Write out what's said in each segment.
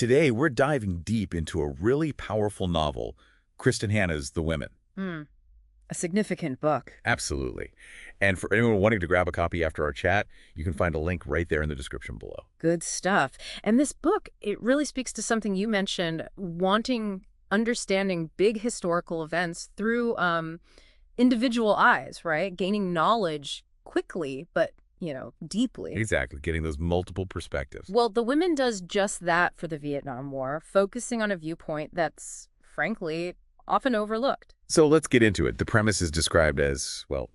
Today, we're diving deep into a really powerful novel, Kristin Hannah's The Women. A significant book. Absolutely. And for anyone wanting to grab a copy after our chat, you can find a link right there in the description below. Good stuff. And this book, it really speaks to something you mentioned, understanding big historical events through individual eyes, right? Gaining knowledge quickly, but, deeply. Exactly, getting those multiple perspectives. Well, The Women does just that for the Vietnam War, focusing on a viewpoint that's, frankly, often overlooked. So let's get into it. The premise is described as, well,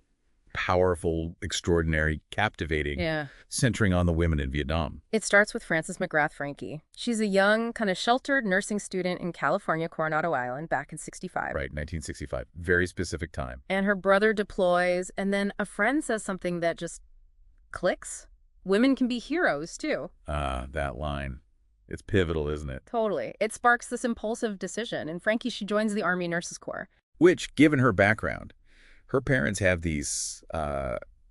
powerful, extraordinary, captivating, centering on the women in Vietnam. It starts with McGrath, Frankie. She's a young, kind of sheltered nursing student in California, Coronado Island, back in '65. Right, 1965. Very specific time. And her brother deploys, and then a friend says something that just clicks. Women can be heroes, too. That line. It's pivotal, isn't it? Totally. It sparks this impulsive decision. And Frankie, she joins the Army Nurses Corps. Which, given her background, her parents have these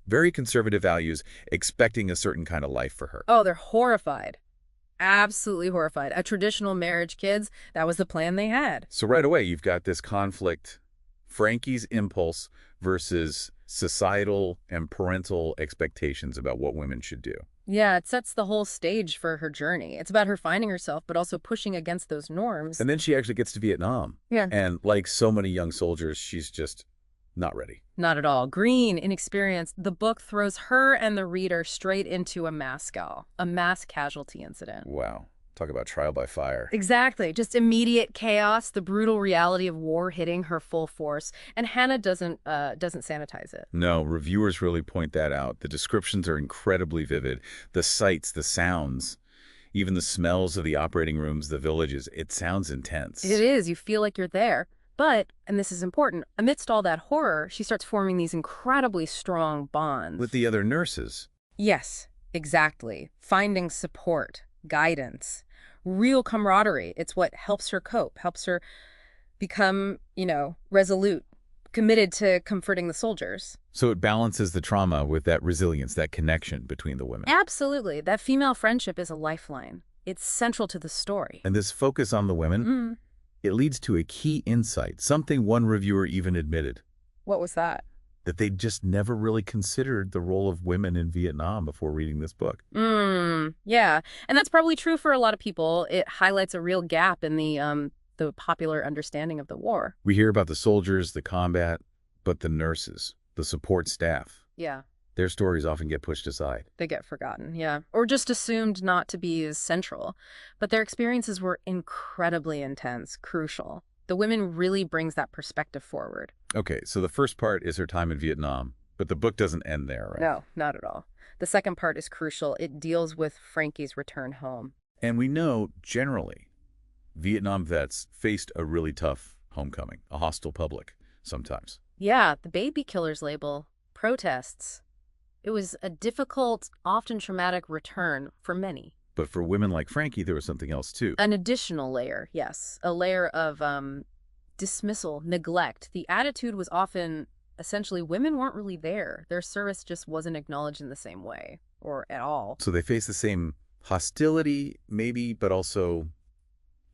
very conservative values, expecting a certain kind of life for her. Oh, they're horrified. Absolutely horrified. A traditional marriage, kids, that was the plan they had. So right away, you've got this conflict, Frankie's impulse versus societal and parental expectations about what women should do. Yeah, it sets the whole stage for her journey. It's about her finding herself, but also pushing against those norms. And then she actually gets to Vietnam. Yeah. And like so many young soldiers, she's just not ready. Not at all. Green, inexperienced, the book throws her and the reader straight into a mass casualty incident. Wow. Talk about trial by fire. Exactly. Just immediate chaos, the brutal reality of war hitting her full force. And Hannah doesn't sanitize it. No, reviewers really point that out. The descriptions are incredibly vivid. The sights, the sounds, even the smells of the operating rooms, the villages, it sounds intense. It is. You feel like you're there. But, and this is important, amidst all that horror, she starts forming these incredibly strong bonds. With the other nurses. Yes, exactly. Finding support, guidance, real camaraderie. It's what helps her cope, helps her become, resolute, committed to comforting the soldiers. So it balances the trauma with that resilience, that connection between the women. Absolutely. That female friendship is a lifeline. It's central to the story. And this focus on the women, it leads to a key insight, something one reviewer even admitted. What was that? That they just never really considered the role of women in Vietnam before reading this book. Yeah. And that's probably true for a lot of people. It highlights a real gap in the popular understanding of the war. We hear about the soldiers, the combat, but the nurses, the support staff. Yeah. Their stories often get pushed aside. They get forgotten, yeah. Or just assumed not to be as central. But their experiences were incredibly intense, crucial. The Women really brings that perspective forward. Okay, so the first part is her time in Vietnam, but the book doesn't end there, right? No, not at all. The second part is crucial. It deals with Frankie's return home. And we know, generally, Vietnam vets faced a really tough homecoming, a hostile public, sometimes. Yeah, the baby killers label, protests. It was a difficult, often traumatic return for many. But for women like Frankie, there was something else, too. An additional layer, yes. A layer of dismissal, neglect. The attitude was often, essentially, women weren't really there. Their service just wasn't acknowledged in the same way, or at all. So they face the same hostility, maybe, but also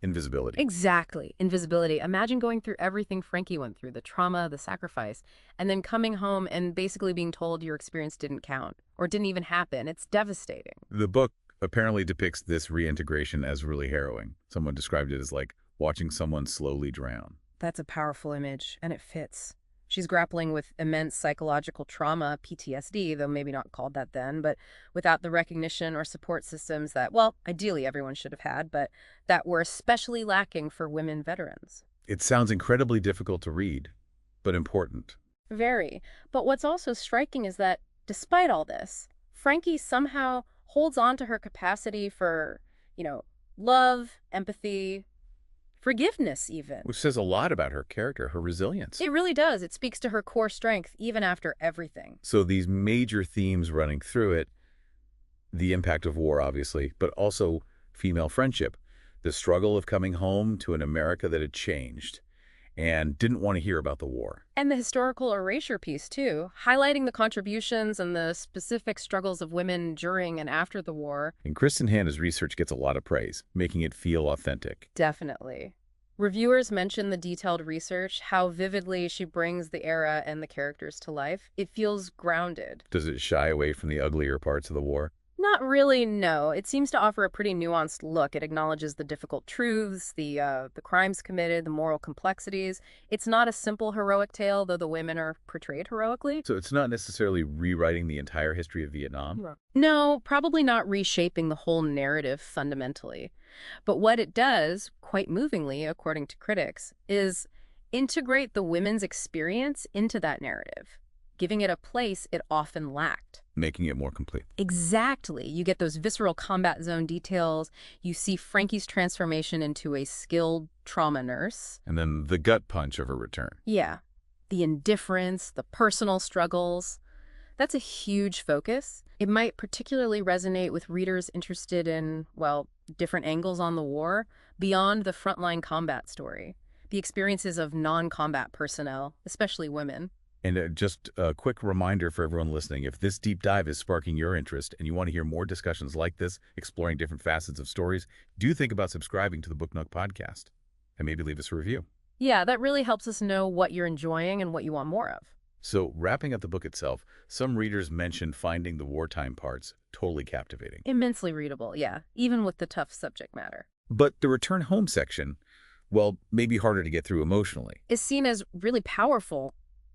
invisibility. Exactly. Invisibility. Imagine going through everything Frankie went through, the trauma, the sacrifice, and then coming home and basically being told your experience didn't count or didn't even happen. It's devastating. The book apparently depicts this reintegration as really harrowing. Someone described it as like watching someone slowly drown. That's a powerful image, and it fits. She's grappling with immense psychological trauma, PTSD, though maybe not called that then, but without the recognition or support systems that, well, ideally everyone should have had, but that were especially lacking for women veterans. It sounds incredibly difficult to read, but important. Very. But what's also striking is that, despite all this, Frankie somehow holds on to her capacity for, love, empathy, forgiveness even. Which says a lot about her character, her resilience. It really does. It speaks to her core strength, even after everything. So these major themes running through it, the impact of war, obviously, but also female friendship, the struggle of coming home to an America that had changed, and didn't want to hear about the war. And the historical erasure piece, too, highlighting the contributions and the specific struggles of women during and after the war. And Kristin Hannah's research gets a lot of praise, making it feel authentic. Definitely. Reviewers mention the detailed research, how vividly she brings the era and the characters to life. It feels grounded. Does it shy away from the uglier parts of the war? Not really, no. It seems to offer a pretty nuanced look. It acknowledges the difficult truths, the crimes committed, the moral complexities. It's not a simple heroic tale, though the women are portrayed heroically. So it's not necessarily rewriting the entire history of Vietnam? Right. No, probably not reshaping the whole narrative fundamentally. But what it does, quite movingly, according to critics, is integrate the women's experience into that narrative, giving it a place it often lacked. Making it more complete. Exactly. You get those visceral combat zone details. You see Frankie's transformation into a skilled trauma nurse. And then the gut punch of her return. Yeah. The indifference, the personal struggles. That's a huge focus. It might particularly resonate with readers interested in, well, different angles on the war beyond the frontline combat story. The experiences of non-combat personnel, especially women. And just a quick reminder for everyone listening, if this deep dive is sparking your interest and you want to hear more discussions like this, exploring different facets of stories, do think about subscribing to the Book Nook podcast and maybe leave us a review. Yeah, that really helps us know what you're enjoying and what you want more of. So wrapping up the book itself, some readers mentioned finding the wartime parts totally captivating. Immensely readable, yeah, even with the tough subject matter. But the return home section, well, maybe harder to get through emotionally. Is seen as really powerful.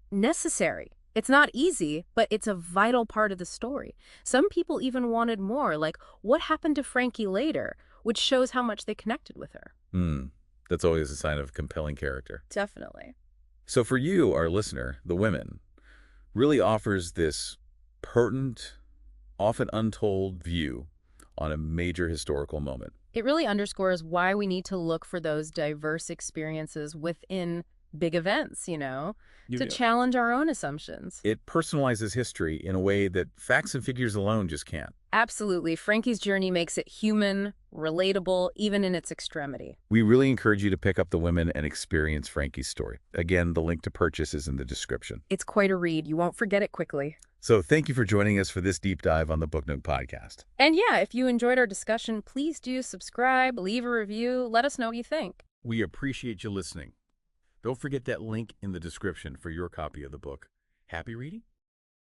Necessary. It's not easy, but it's a vital part of the story. Some people even wanted more, like what happened to Frankie later, which shows how much they connected with her. That's always a sign of compelling character. Definitely. So for you, our listener, The Women, really offers this pertinent, often untold view on a major historical moment. It really underscores why we need to look for those diverse experiences within big events, to challenge our own assumptions. It personalizes history in a way that facts and figures alone just can't. Absolutely. Frankie's journey makes it human, relatable, even in its extremity. We really encourage you to pick up The Women and experience Frankie's story. Again, the link to purchase is in the description. It's quite a read. You won't forget it quickly. So thank you for joining us for this deep dive on the Book Nook podcast. And yeah, if you enjoyed our discussion, please do subscribe, leave a review, let us know what you think. We appreciate you listening. Don't forget that link in the description for your copy of the book. Happy reading?